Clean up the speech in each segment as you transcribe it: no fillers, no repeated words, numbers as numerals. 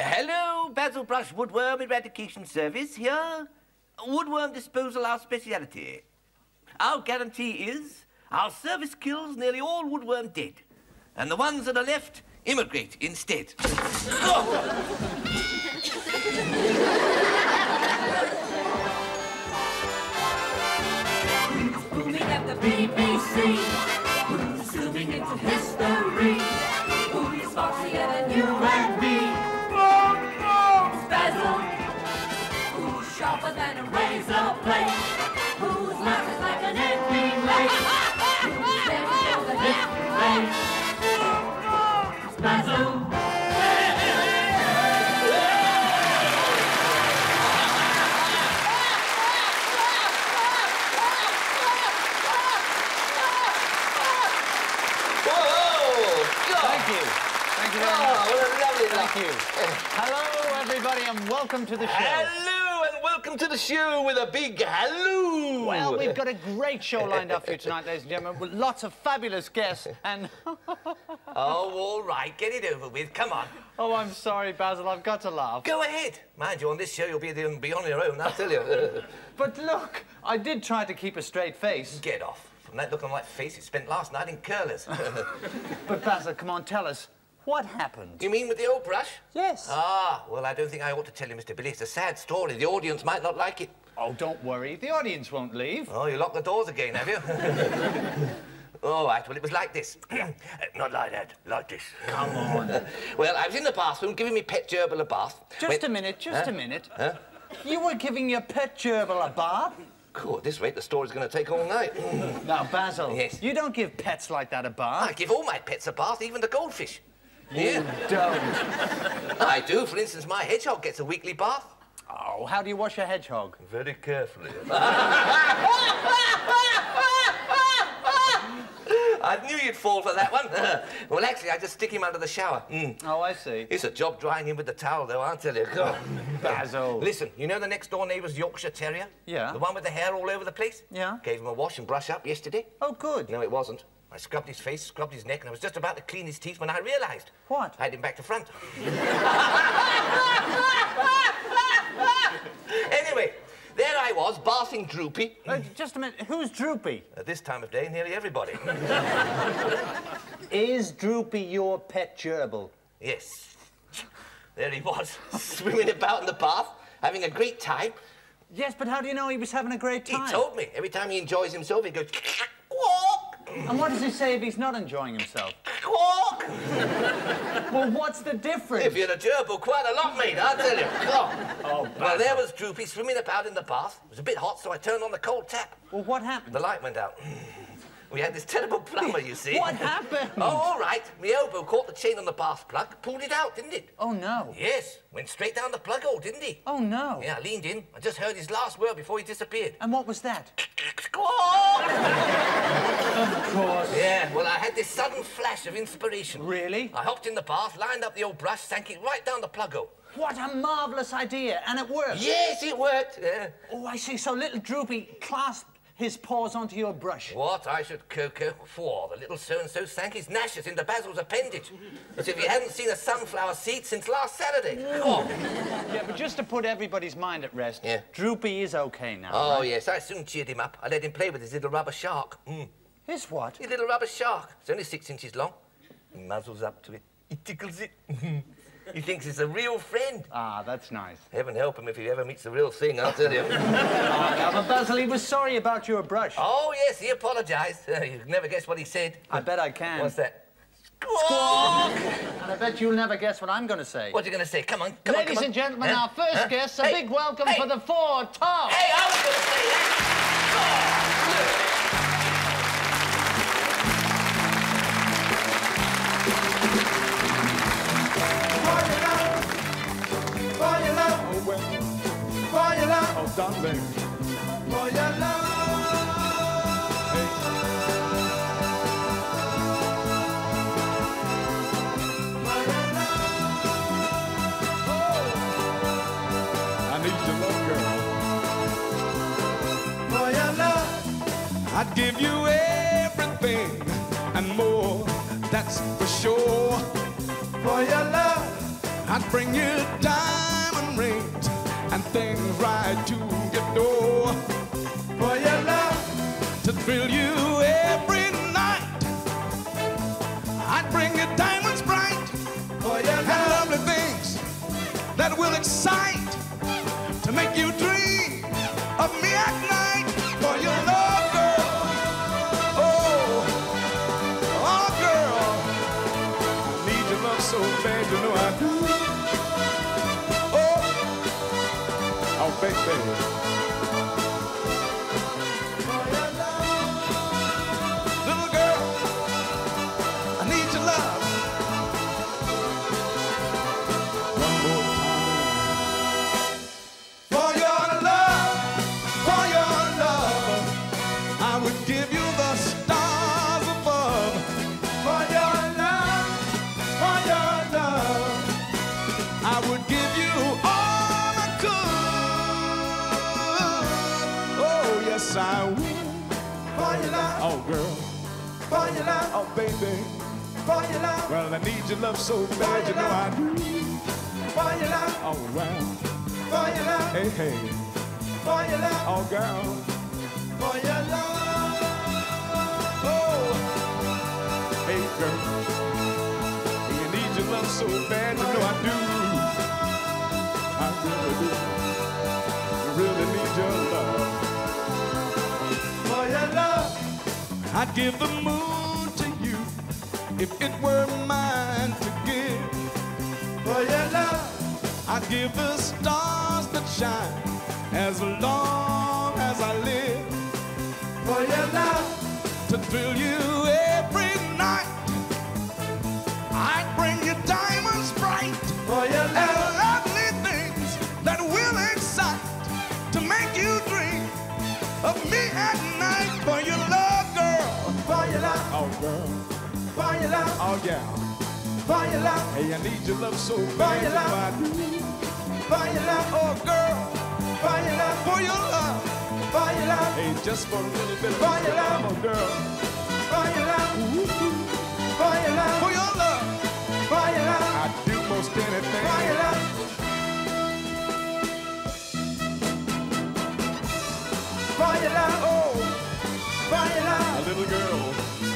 Hello, Basil Brush Woodworm Eradication Service here. Woodworm disposal our speciality. Our guarantee is our service kills nearly all woodworm dead, and the ones that are left immigrate instead. Booming at the BBC, zooming into history. Who's foxier than you and me? It's Basil. Who's sharper than a razor blade? Whose laugh is like an empty lake? Who's there for the hit parade? It's Basil. Thank you very much. Oh, what a lovely Thank you. Hello, everybody, and welcome to the show. Hello, and welcome to the show with a big hello. Well, we've got a great show lined up for you tonight, ladies and gentlemen, with lots of fabulous guests and... Oh, all right, get it over with, come on. Oh, I'm sorry, Basil, I've got to laugh. Go ahead. Mind you, on this show, you'll be on your own, I'll tell you. But look, I did try to keep a straight face. Get off. From that look on my face, it spent last night in curlers. But, Basil, come on, tell us, what happened? You mean with the old brush? Yes. Ah, well, I don't think I ought to tell you, Mr. Billy. It's a sad story. The audience might not like it. Oh, don't worry. The audience won't leave. Oh, you locked the doors again, have you? All right, well, it was like this. Not like that, like this. Come on. Well, I was in the bathroom giving me pet gerbil a bath. Just a minute, just a minute. Huh? You were giving your pet gerbil a bath? Cool, at this rate, the story's going to take all night. Now, Basil, yes. You don't give pets like that a bath. I give all my pets a bath, even the goldfish. You don't. I do. For instance, my hedgehog gets a weekly bath. Oh, how do you wash a hedgehog? Very carefully. I knew you'd fall for that one. Well, actually, I just stick him under the shower. Oh, I see. It's a job drying him with the towel, though, I'll tell you. God. Basil. Listen, you know the next-door neighbour's Yorkshire Terrier? Yeah. The one with the hair all over the place? Yeah. Gave him a wash and brush up yesterday. Oh, good. No, it wasn't. I scrubbed his face, scrubbed his neck, and I was just about to clean his teeth when I realised. What? I had him back to front. Anyway, there I was, bathing Droopy. Just a minute. Who's Droopy? At this time of day, nearly everybody. Is Droopy your pet gerbil? Yes. There he was, swimming about in the bath, having a great time. Yes, but how do you know he was having a great time? He told me. Every time he enjoys himself, he goes, quack. And what does he say if he's not enjoying himself? Quack. Well, what's the difference? If you're a gerbil, quite a lot, mate, I'll tell you. Oh, well, there was Droopy swimming about in the bath. It was a bit hot, so I turned on the cold tap. Well, what happened? The light went out. We had this terrible plumber, you see. What happened? Oh, all right. My elbow caught the chain on the bath plug, pulled it out, didn't it? Oh, no. Yes. Went straight down the plug hole, didn't he? Oh, no. Yeah, I leaned in. I just heard his last word before he disappeared. And what was that? Of course. Yeah, well, I had this sudden flash of inspiration. Really? I hopped in the bath, lined up the old brush, sank it right down the plug hole. What a marvellous idea. And it worked. Yes, it worked. Yeah. Oh, I see. So little Droopy clasped his paws onto your brush. What? I should cocoa for. The little so-and-so sank his gnashes into Basil's appendage. As if he hadn't seen a sunflower seed since last Saturday. Oh. Yeah, but just to put everybody's mind at rest, yeah. Droopy is OK now, Oh, right? yes, I soon cheered him up. I let him play with his little rubber shark. His what? His little rubber shark. It's only 6 inches long. He muzzles up to it. He tickles it. He thinks it's a real friend. Ah, that's nice. Heaven help him if he ever meets the real thing, I'll tell you. Now, but Basil, he was sorry about your brush. Oh, yes, he apologised. You never guess what he said. I bet I can. What's that? Squawk! And I bet you'll never guess what I'm going to say. What are you going to say? Come on, come on, Ladies come on. and gentlemen, our first guest, a big welcome for the 4 Tops. Hey, I was going to say that. For your love, oh darling, for your love. Hey. For your love, oh. I need your love, girl. For your love, I'd give you everything and more. That's for sure. For your love, I'd bring you diamond rings and things right to your door. For your love to thrill you every night. I'd bring you diamonds bright for your love. And lovely things that will excite to make you dream of me at night. For your love, girl. Oh, oh, girl. I need your love so bad, you know I do. Oh, oh, baby. I will. For your love. Oh, girl. For your love. Oh, baby. For your love. Well, I need your love so bad, you know I do. For your love. Oh, well. For your love. Hey, hey. For your love. Oh, girl. For your love. Oh. Hey, girl. You need your love so bad, you know I do. I really do. You really need your love. I'd give the moon to you if it were mine to give. For your love, I'd give the stars that shine as long as I live. For your love, to thrill you every night. I'd bring you diamonds bright. For your love, and lovely things that will excite to make you dream of me at night. For your love, girl. For your love. Oh, girl. For your love. Oh, yeah. For your love. Hey, I need your love so bad, you know I do. For your love. Oh, girl. For your love. For your love. For your love. Hey, just for a little bit of for your love. Oh, girl. For your love. For your love. For your love. For your love. I'd do most anything. For your love. For your love, oh, for your love, a little girl,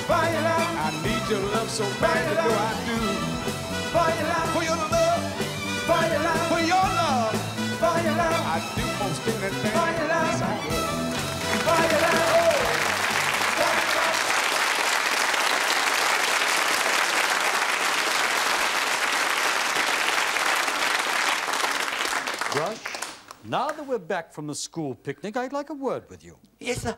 for your love, I need your love so bad, you know I do. For your love, for your love, for your love, for your love, for your love, I do most anything. For your love, for your love, oh, Rush, now that we're back from the school picnic, I'd like a word with you. Yes, sir.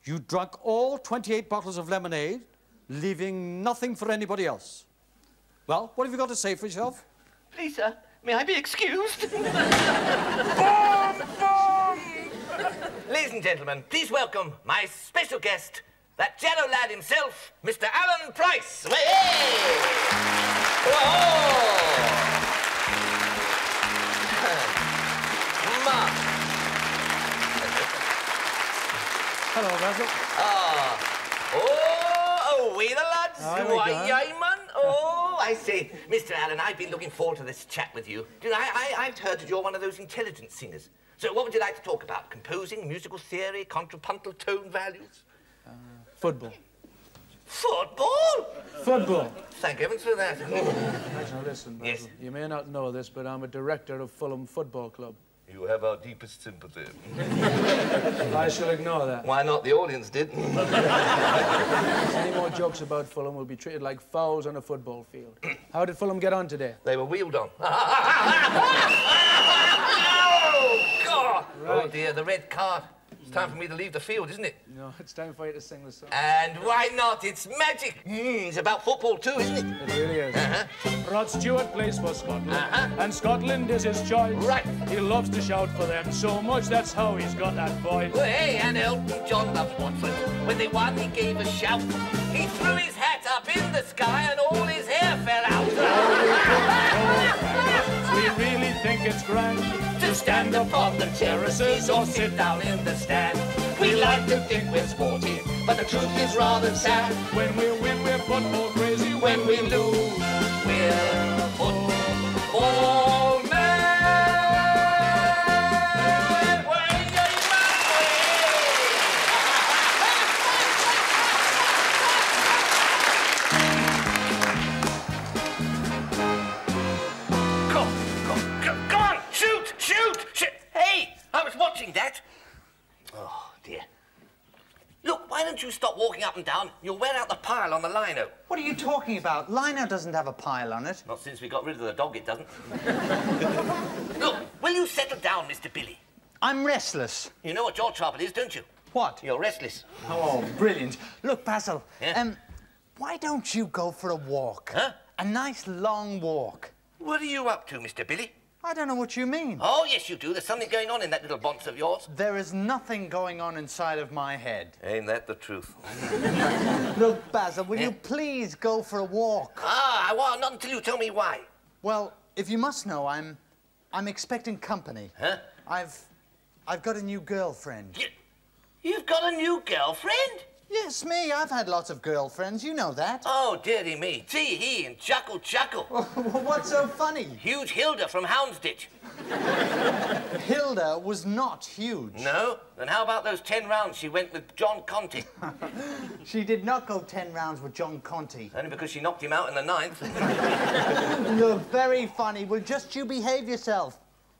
You drank all 28 bottles of lemonade, leaving nothing for anybody else. Well, what have you got to say for yourself? Please, sir, may I be excused? Ladies and gentlemen, please welcome my special guest, that Jarrow Lad himself, Mr. Alan Price. Hey! Hello, Basil. Oh, we the lads. How we Why, going? yay, man. Oh, I see. Mr. Allen, I've been looking forward to this chat with you. You know, I've heard that you're one of those intelligent singers. So what would you like to talk about? Composing, musical theory, contrapuntal tone values? Football. Football? Football. Thank heavens for that. Now listen, Basil. Yes. You may not know this, but I'm a director of Fulham Football Club. You have our deepest sympathy. I shall ignore that. Why not? The audience did. Any more jokes about Fulham will be treated like fouls on a football field. How did Fulham get on today? They were wheeled on. Oh, God! Right. Oh, dear, the red card. It's time for me to leave the field, isn't it? No, it's time for you to sing the song. And why not? It's magic. It's about football too, isn't it? It really is. Rod Stewart plays for Scotland, and Scotland is his choice. Right. He loves to shout for them so much, that's how he's got that voice. Well, hey, and Elton John loves Watford. When they won, he gave a shout. He threw his hat up in the sky and all his hair fell out. We really think it's grand to stand up on the terraces or sit down in the stand. We like to think we're sporty, but the truth is rather sad. When we win, we're football crazy. When we lose, we're football up and down, you'll wear out the pile on the lino. What are you talking about? Lino doesn't have a pile on it. Not since we got rid of the dog, it doesn't. Look, will you settle down, Mr. Billy? I'm restless. You know what your trouble is, don't you? What? You're restless. Oh, brilliant. Look, Basil, Yeah? why don't you go for a walk? Huh? A nice long walk. What are you up to, Mr. Billy? I don't know what you mean. Oh, yes, you do. There's something going on in that little bonce of yours. There is nothing going on inside of my head. Ain't that the truth? Look, Basil, will you please go for a walk? Ah, well, not until you tell me why. Well, if you must know, I'm expecting company. Huh? I've got a new girlfriend. You've got a new girlfriend? Yes, me. I've had lots of girlfriends. You know that. Oh, dearie me. Tee-hee and chuckle. What's so funny? Huge Hilda from Houndsditch. Hilda was not huge. No? Then how about those 10 rounds she went with John Conti? She did not go 10 rounds with John Conti. Only because she knocked him out in the 9th. You're very funny. Well, just you behave yourself,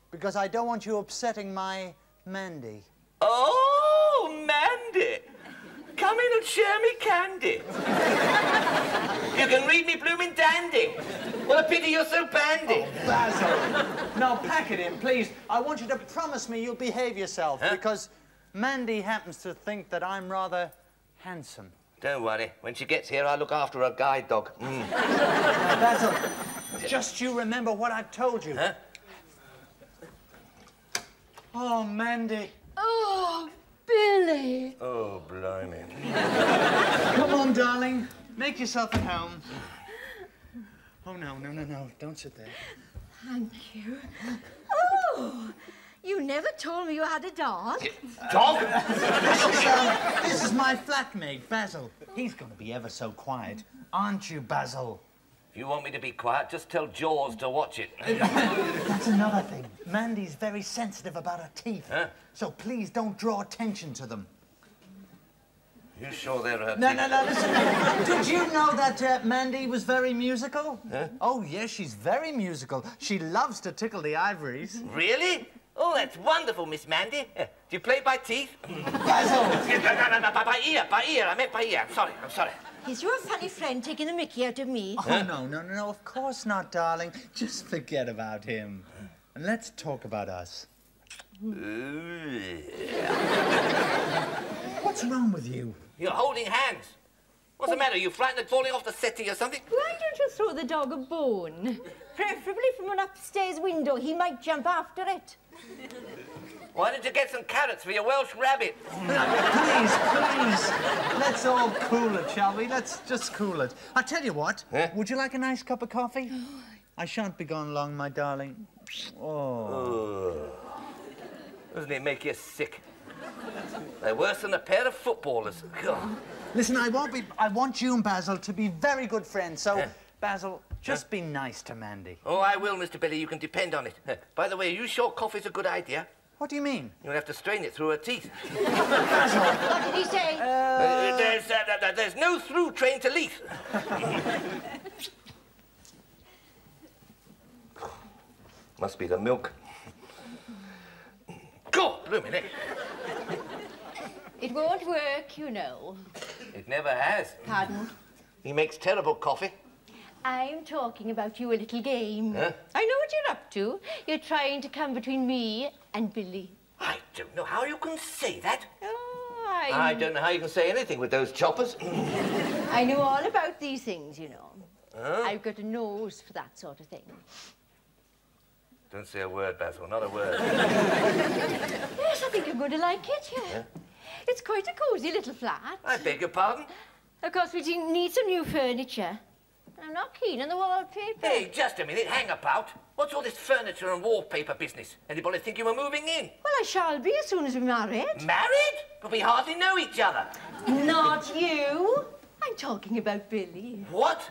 because I don't want you upsetting my Mandy. Oh, Mandy. Come in and share me candy. You can read me blooming dandy. What a pity you're so bandy. Oh, Basil. Now, pack it in, please. I want you to promise me you'll behave yourself, because Mandy happens to think that I'm rather handsome. Don't worry. When she gets here, I'll look after her guide dog. Now, Basil, just you remember what I've told you. Huh? Oh, Mandy. Oh, Billy. Oh, blimey. Come on, darling. Make yourself at home. Oh, no. Don't sit there. Thank you. Oh, you never told me you had a dog. Dog? This is my flatmate, Basil. He's going to be ever so quiet. Aren't you, Basil? If you want me to be quiet, just tell Jaws to watch it. That's another thing. Mandy's very sensitive about her teeth. Huh? So please don't draw attention to them. You sure they're her No, teeth? listen. Did you know that Mandy was very musical? Huh? Oh, yes, she's very musical. She loves to tickle the ivories. Really? Oh, that's wonderful, Miss Mandy. Do you play by teeth? Basil! No, by ear. I meant by ear. I'm sorry. Is your funny friend taking the mickey out of me? Oh, no, of course not, darling. Just forget about him. And let's talk about us. What's wrong with you? You're holding hands. What's the matter? You frightened of falling off the settee or something? Why don't you throw the dog a bone? Preferably from an upstairs window. He might jump after it. Why don't you get some carrots for your Welsh rabbit? Please. Let's all cool it, shall we? Let's just cool it. I'll tell you what. Huh? Would you like a nice cup of coffee? I shan't be gone long, my darling. Oh. Doesn't it make you sick? They're worse than a pair of footballers. God. Listen, I want you and Basil to be very good friends, so, Yeah. Basil, just be nice to Mandy. Oh, I will, Mr. Billy. You can depend on it. By the way, are you sure coffee's a good idea? What do you mean? You'll have to strain it through her teeth. What did he say? There's no through train to Leith. Must be the milk. God, blooming it. It won't work, you know. It never has. Pardon? He makes terrible coffee. I'm talking about you a little game. Huh? I know what you're up to. You're trying to come between me and Billy. I don't know how you can say that. Oh, I don't know how you can say anything with those choppers. I know all about these things, you know. Huh? I've got a nose for that sort of thing. Don't say a word, Basil, not a word. Yes, I think I'm going to like it, yeah. It's quite a cosy little flat. I beg your pardon? Of course, we need some new furniture. I'm not keen on the wallpaper. Hey, just a minute, hang about. What's all this furniture and wallpaper business? Anybody think you were moving in? Well, I shall be as soon as we're married. Married? But we hardly know each other. Not you. I'm talking about Billy. What?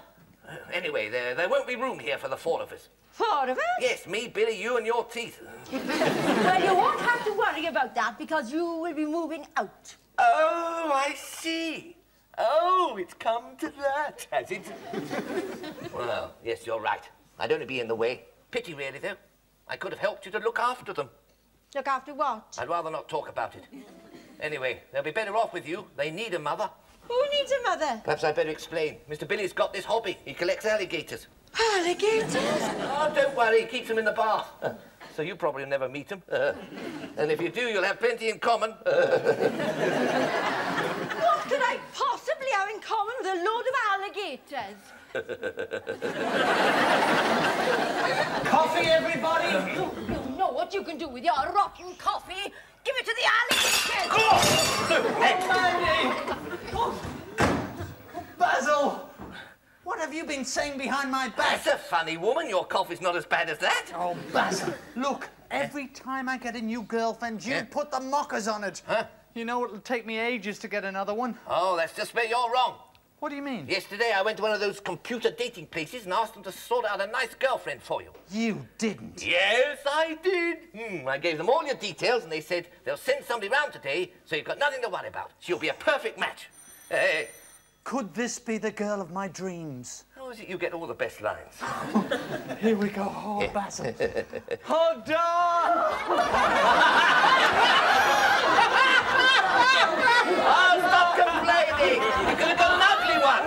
Anyway, there won't be room here for the four of us. Four of us? Yes, me, Billy, you and your teeth. Well, you won't have to worry about that because you will be moving out. Oh, I see. Oh, it's come to that, has it? Well, yes, you're right. I'd only be in the way. Pity, really, though. I could have helped you to look after them. Look after what? I'd rather not talk about it. Anyway, they'll be better off with you. They need a mother. Who needs a mother? Perhaps I'd better explain. Mr. Billy's got this hobby. He collects alligators. Alligators? Oh, don't worry. He keeps them in the bath. So you probably never meet him. And if you do, you'll have plenty in common. What could I possibly have in common with a load of alligators? Coffee, everybody? You know what you can do with your rotten coffee. Give it to the alligators! Mandy! Oh, Basil! What have you been saying behind my back? That's a funny woman. Your coffee's not as bad as that. Oh, Basil, look, every time I get a new girlfriend, you put the mockers on it. Huh? You know, it'll take me ages to get another one. Oh, that's just where you're wrong. What do you mean? Yesterday, I went to one of those computer dating places and asked them to sort out a nice girlfriend for you. You didn't. Yes, I did. I gave them all your details and they said they'll send somebody round today, so you've got nothing to worry about. She'll be a perfect match. Hey. Could this be the girl of my dreams? How is it you get all the best lines? Here we go. Oh, Basil. Hold on! Oh, stop complaining! You could have got an ugly one!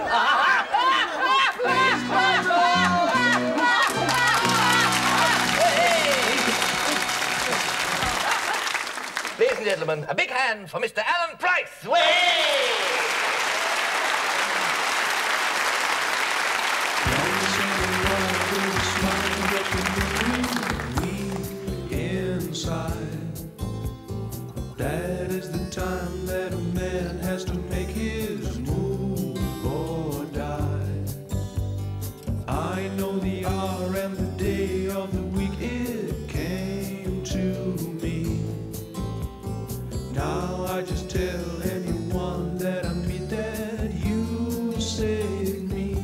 Ladies and gentlemen, a big hand for Mr. Alan Price! Way! That is the time that a man has to make his move or die. I know the hour and the day of the week it came to me. Now I just tell anyone that I meet that you saved me.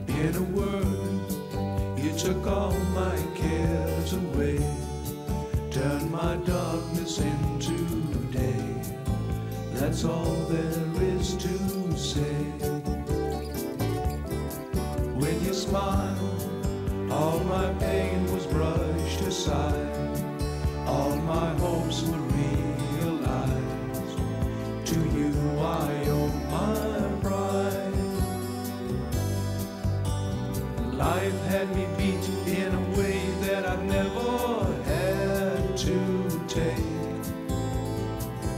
In a word, you took all my cares away. Turn my darkness into day. That's all there is to say. With your smile, all my pain was brushed aside. All my hopes were realized. To you I owe my pride. Life had me beat in a way that I've never had to take.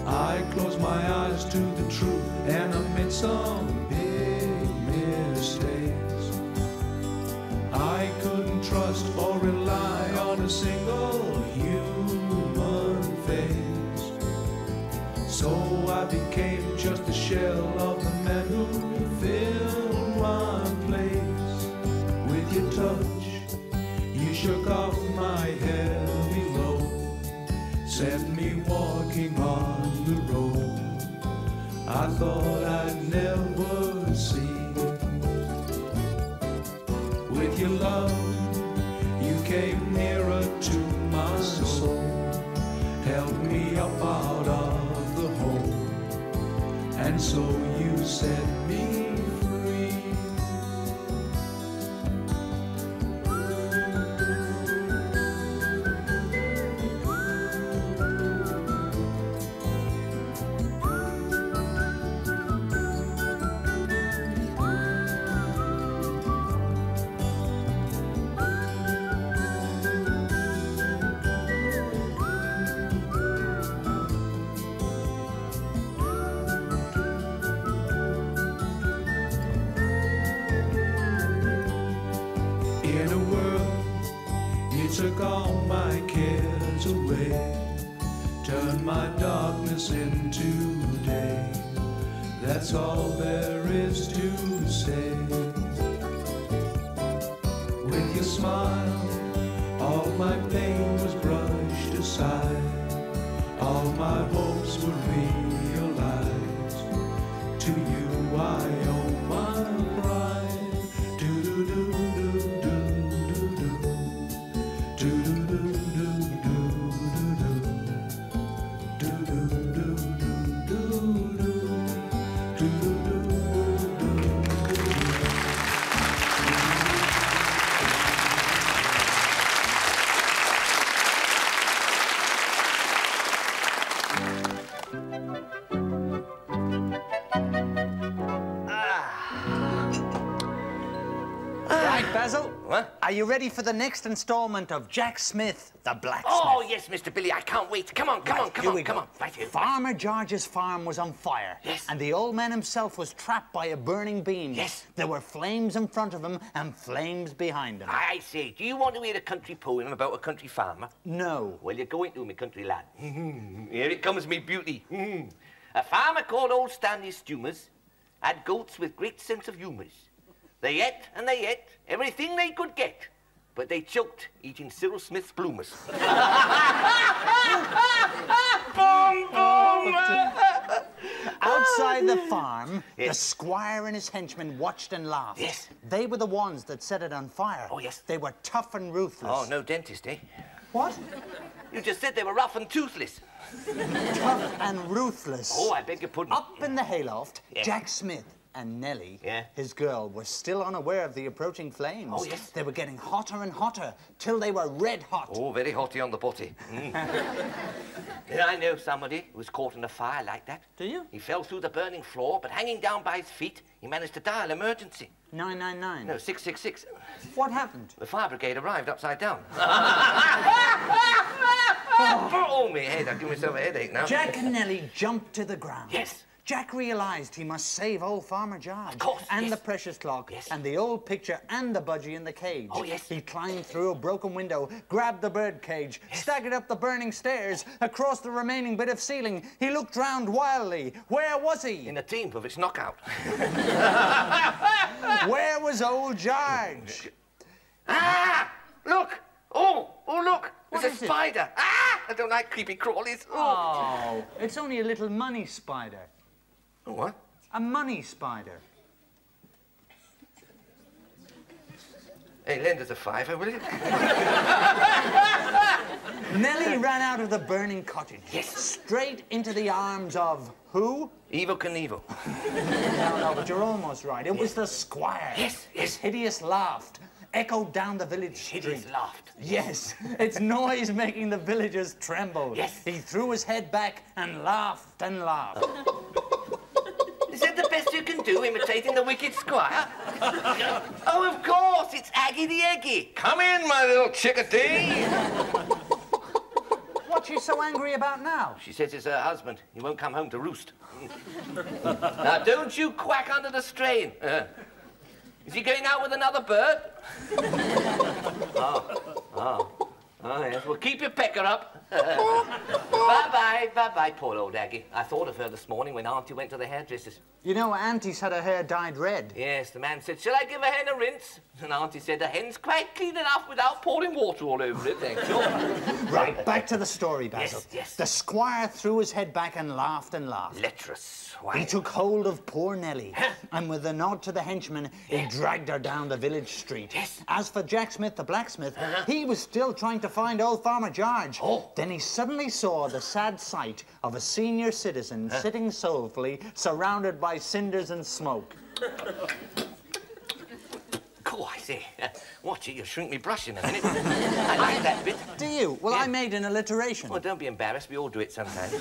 I closed my eyes to the truth and I made some big mistakes. I couldn't trust or rely on a single human face. So I became just a shell of the man who filled my place. With your touch, you shook off my heavy load, set me walking on the road I thought I'd never see. With your love, you came nearer to my soul, held me up out of the hole, and so you set me free. In a world, you took all my cares away, turned my darkness into day. That's all there is to say. With your smile, all my pain was brushed aside. All my hopes were realized. To you I owe my pride. Do-do-do-do-do. Basil, What? are you ready for the next installment of Jack Smith, the Blacksmith? Oh, yes, Mr. Billy, I can't wait. Come on, come on, come Here on, we come go. on. Right here. Farmer George's farm was on fire. Yes. And the old man himself was trapped by a burning beam. Yes. There were flames in front of him and flames behind him. I say, do you want to hear a country poem about a country farmer? No. Well, you're going to, me country lad. Here it comes, me beauty. A farmer called Old Stanley Stumers had goats with great sense of humours. They ate and they ate everything they could get, but they choked eating Cyril Smith's bloomers. Boom, boom! Outside the farm, Yes. the squire and his henchmen watched and laughed. Yes. They were the ones that set it on fire. Oh, yes. They were tough and ruthless. Oh, no dentist, eh? What? You just said they were rough and toothless. Tough and ruthless. Oh, I beg your pudding. Up in the hayloft, Yeah. Jack Smith and Nellie, Yeah. his girl, were still unaware of the approaching flames. Oh, yes. They were getting hotter and hotter till they were red hot. Oh, very hotty on the potty. Yeah, I know somebody who was caught in a fire like that. Do you? He fell through the burning floor, but hanging down by his feet, he managed to dial emergency. 999. No, 666. What happened? The fire brigade arrived upside down. Oh, my head. I'll give myself a headache now. Jack and Nellie jumped to the ground. Yes. Jack realised he must save old Farmer George. Of course, and yes. the precious clock. Yes. And the old picture and the budgie in the cage. Oh, yes. He climbed through a broken window, grabbed the bird cage, staggered up the burning stairs, across the remaining bit of ceiling. He looked round wildly. Where was he? In a team of its knockout. Where was old George? Ah! Look! Oh, look! What There's is a it? spider. Ah! I don't like creepy crawlies. Oh, it's only a little money spider. Oh, what? A money spider. Hey, lend us a fiver, will you? Nellie ran out of the burning cottage. Yes. Straight into the arms of who? Evel Knievel. No, but you're almost right. It was the squire. Yes, yes. His hideous laugh echoed down the village street. Hideous laughed. Yes, its noise making the villagers tremble. Yes. He threw his head back and laughed and laughed. Is that the best you can do, imitating the wicked squire? Oh, of course, it's Aggie the Eggy. Come in, my little chickadee. What's she so angry about now? She says it's her husband. He won't come home to roost. Now, don't you quack under the strain. Is he going out with another bird? Oh, yes. Well, keep your pecker up. Bye-bye, bye-bye, poor old Aggie. I thought of her this morning when Auntie went to the hairdresser's. You know, Auntie's had her hair dyed red. Yes, the man said, shall I give a hen a rinse? And Auntie said, the hen's quite clean enough without pouring water all over it, thank you. Right, back to the story, Basil. Yes, yes. The squire threw his head back and laughed and laughed. Lecherous He swine. took hold of poor Nellie, and with a nod to the henchman, he dragged her down the village street. Yes. As for Jack Smith, the blacksmith, he was still trying to find old Farmer George. Oh. Then he suddenly saw the sad sight of a senior citizen sitting soulfully, surrounded by cinders and smoke. Oh, I see. Watch it, you'll shrink me brush in a minute. I like that bit. Do you? Well, Yeah. I made an alliteration. Well, don't be embarrassed. We all do it sometimes.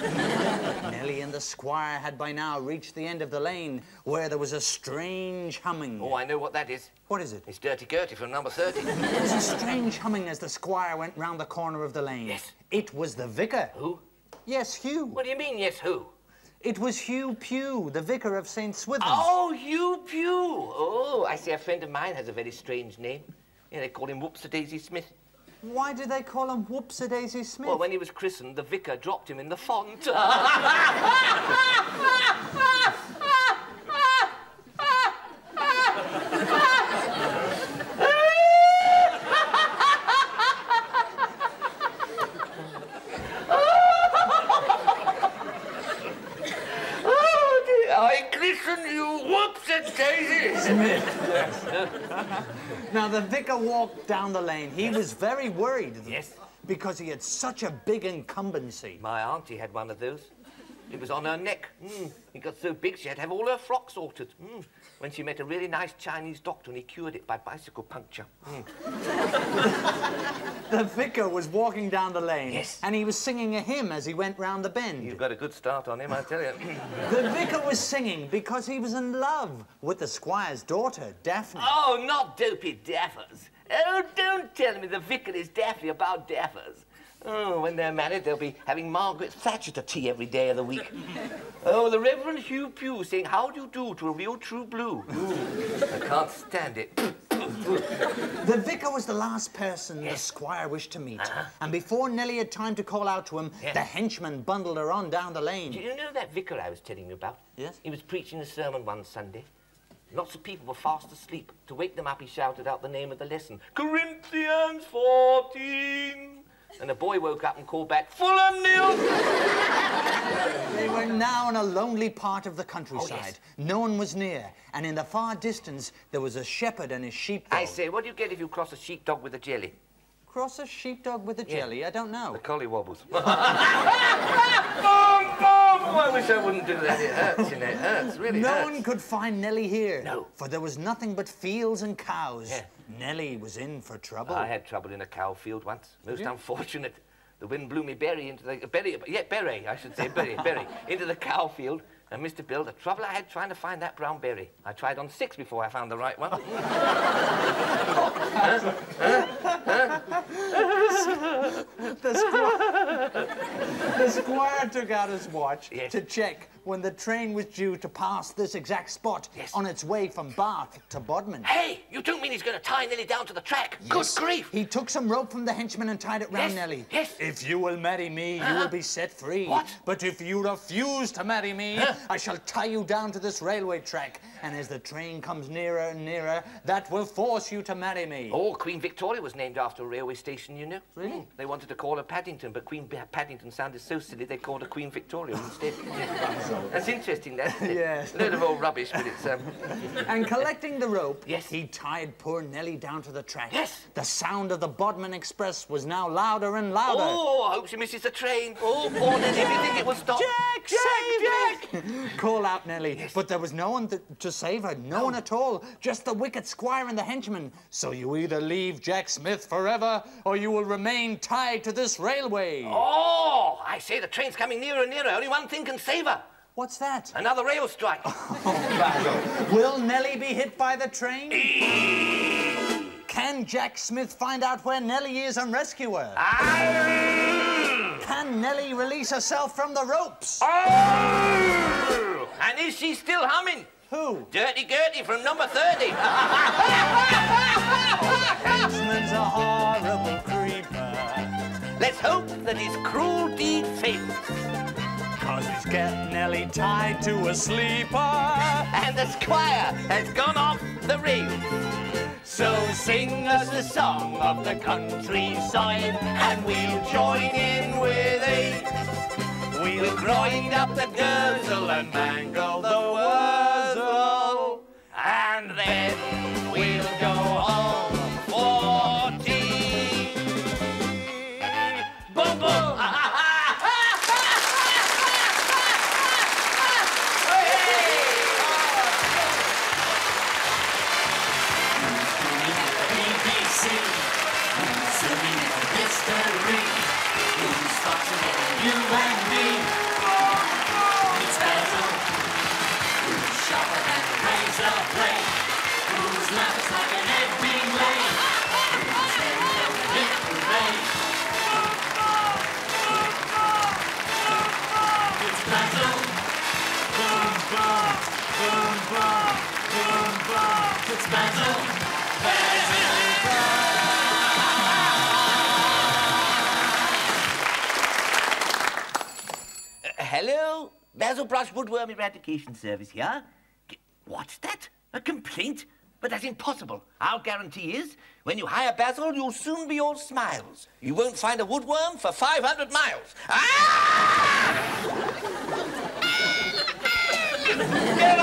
Nellie and the squire had by now reached the end of the lane, where there was a strange humming. Oh, I know what that is. What is it? It's Dirty Gertie from number 30. There was a strange humming as the squire went round the corner of the lane. Yes. It was the vicar. Who? Yes, Hugh. What do you mean, yes, who? It was Hugh Pugh, the vicar of St. Swithin's. Oh, Hugh Pew. Oh, I see a friend of mine has a very strange name. Yeah, they call him Whoops-a-Daisy Smith. Why did they call him Whoops-a-Daisy Smith? Well, when he was christened, the vicar dropped him in the font. I christen you Whoops-a-Daisy Smith. Now, the vicar walked down the lane. He was very worried. Yes. Because he had such a big incumbency. My auntie had one of those. It was on her neck. It got so big she had to have all her frocks altered. When she met a really nice Chinese doctor and he cured it by bicycle puncture. The vicar was walking down the lane. Yes. And he was singing a hymn as he went round the bend. You've got a good start on him, I tell you. The vicar was singing because he was in love with the squire's daughter, Daphne. Oh, not dopey daffers. Oh, don't tell me the vicar is Daphne about daffers. Oh, when they're married, they'll be having Margaret Thatcher to tea every day of the week. Oh, the Reverend Hugh Pugh saying, "How do you do?" to a real true blue. I can't stand it. The vicar was the last person the squire wished to meet. And before Nellie had time to call out to him, the henchman bundled her on down the lane. Do you know that vicar I was telling you about? Yes. He was preaching a sermon one Sunday. Lots of people were fast asleep. To wake them up, he shouted out the name of the lesson. Corinthians 14. And the boy woke up and called back, Fulham nil. They were now in a lonely part of the countryside. Oh, yes. No one was near, and in the far distance there was a shepherd and his sheepdog. I say, what do you get if you cross a sheepdog with a jelly? Cross a sheepdog with a jelly? I don't know. The collywobbles. Boom, boom! Oh, I wish I wouldn't do that. It hurts, you know. It hurts, really No hurts. one could find Nellie here. No. For there was nothing but fields and cows. Yeah. Nellie was in for trouble. I had trouble in a cow field once. Most unfortunate. The wind blew me berry into the... berry, I should say, berry, into the cow field. And Mr. Bill, the trouble I had trying to find that brown berry. I tried on 6 before I found the right one. The squire took out his watch Yes. to check when the train was due to pass this exact spot on its way from Bath to Bodmin. Hey, you don't mean he's going to tie Nellie down to the track? Good grief! He took some rope from the henchman and tied it round Nellie. Yes. If you will marry me, you will be set free. What? But if you refuse to marry me, I shall tie you down to this railway track. And as the train comes nearer and nearer, that will force you to marry me. Oh, Queen Victoria was named after a railway station, you know. Really? They wanted to call her Paddington, but Queen Paddington sounded so silly they called her Queen Victoria instead. That's interesting, that. Yes. A load of old rubbish, but it's... And collecting the rope, Yes. he tied poor Nellie down to the track. Yes. The sound of the Bodmin Express was now louder and louder. Oh, I hope she misses the train. Oh, poor Nellie, if you think it will stop. Jack, Jack! Call out Nellie. But there was no one to save her. No one at all. Just the wicked squire and the henchman. So you either leave Jack Smith forever, or you will remain tied to this railway. Oh, I say the train's coming nearer and nearer. Only one thing can save her. What's that? Another rail strike. Basil. Will Nellie be hit by the train? Can Jack Smith find out where Nellie is and rescue her? Can Nellie release herself from the ropes? Oh! And is she still humming? Who? Dirty Gertie from number 30. Henchman's a horrible creeper. Let's hope that his cruel deed fails. 'Cause he's kept Nellie tied to a sleeper. And the squire has gone off the rails. So sing us a song of the countryside, and we'll join in with it. We'll grind up the gurzel and mangle the wurzel, and then we'll go home for tea. Boom, boom! You and me. It's Basil, who's sharper than a razor blade, whose laugh is like an ebbing lake, who's steady as a hit parade. It's Basil. Boom, boom, boom, boom, boom, boom. It's Basil. Basil. Hello? Basil Brush Woodworm Eradication Service here. What's that? A complaint? But that's impossible. Our guarantee is, when you hire Basil, you'll soon be all smiles. You won't find a woodworm for 500 miles. Ah! Get